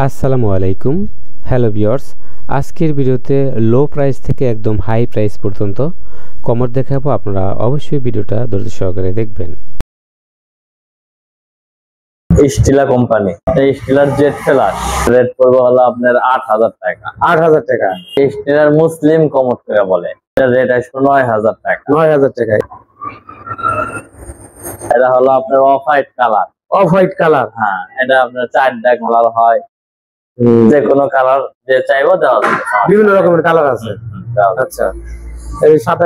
আসসালামু আলাইকুম। Hello viewers, আজকের ভিডিওতে লো প্রাইস থেকে একদম হাই প্রাইস পর্যন্ত কমর দেখাবো। আপনারা অবশ্যই ভিডিওটা ধৈর্য সহকারে দেখবেন। স্টিলা কোম্পানি স্টিলার জেড প্লাস রেট পড়বে হলো আপনার 8,000 টাকা। 8,000 টাকা। স্টিলার মুসলিম কমর করে বলে, এটা রেট আসবে 9,000 টাকা। 9,000 টাকায়। এটা হলো আপনার off white colour. Off white colour. হ্যাঁ, এটা আপনার 4টা কালার হয়, যে কোনো কালার যে চাইবো দেওয়া যাবে। বিভিন্ন রকমের কালার আছে। আচ্ছা, এই সাদা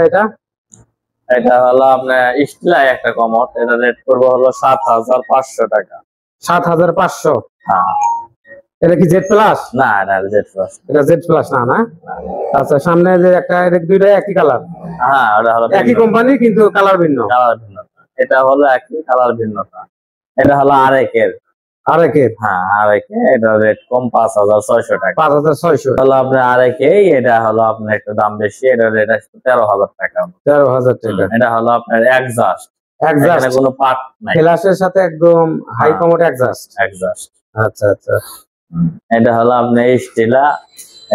এটা হলো আপনার স্টিলা একটা কমর, এটা রেট করবে হলো 7,500 টাকা। 7,500। হ্যাঁ, এটা কি জেড প্লাস? না এটা জেড প্লাস। এটা জেড প্লাস না না? আচ্ছা, সামনে যে একটা দুইটা একই কালার। হ্যাঁ, ওটা হলো একই কোম্পানি কিন্তু কালার ভিন্ন। কালার ভিন্নতা। এটা হলো একই কালার ভিন্নতা। এটা হলো আরেকের। হ্যাঁ, আরেকে এটা রেট কম 5,600 টাকা। 5,600 হলো আপনার আরেকে, এটা হলো আপনার একটু দাম বেশি, এটা রেট আসছে 13,000 টাকা। 13,000 টাকা। এটা হলো আপনার এক্সজাস্ট, এক্সজাস্ট কোনো পার্ট নাই, ফ্ল্যাশের সাথে একদম হাই কমোড এক্সজাস্ট। আচ্ছা আচ্ছা। এটা হলো আপনার স্টিলা,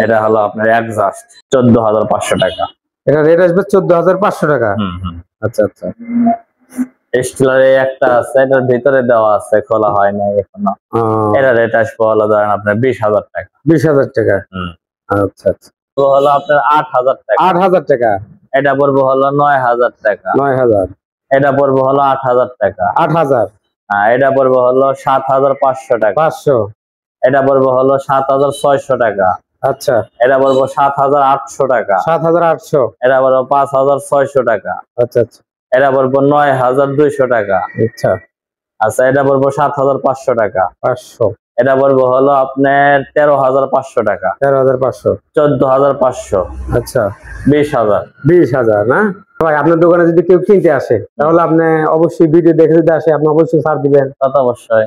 এটা হলো আপনার এক্সজাস্ট 14,500 টাকা। এটা রেট আসবে 14,500 টাকা। আচ্ছা আচ্ছা। স্টিলার একটা আছে, এটার ভিতরে দেওয়া আছে, খোলা হয় নাই এখনো। এটা রেট আসবে হলো ধরেন আপনার 20,000 টাকা। 20,000 টাকা। আচ্ছা আচ্ছা। তো হলো আপনার 8,000 টাকা। 8,000 টাকা। এটা পড়বে হলো 9,000 টাকা। 9,000। এটা পড়বে হলো 8,000 টাকা। 8,000। হ্যাঁ, এটা পড়বে হলো 7,500 টাকা। 500। এটা পড়বে হলো 7,600 টাকা। আচ্ছা। এটা পড়বে 7,800 টাকা। 7,800। এটা পড়বে 5,600 টাকা। আচ্ছা আচ্ছা। এটা পড়বে 9,200 টাকা। আচ্ছা আচ্ছা, এটা পড়বে 7,500 টাকা। 500। এটা পড়বে হলো আপনার 13,500 টাকা। 13,500। 14,500। আচ্ছা, 20,000। 20,000 না ভাই? আপনার দোকানে যদি কেউ কিনতে আসে তাহলে আপনি অবশ্যই ভিডিও দেখে যদি আসে আপনি অবশ্যই ছাড় দিবেন। তত অবশ্যই।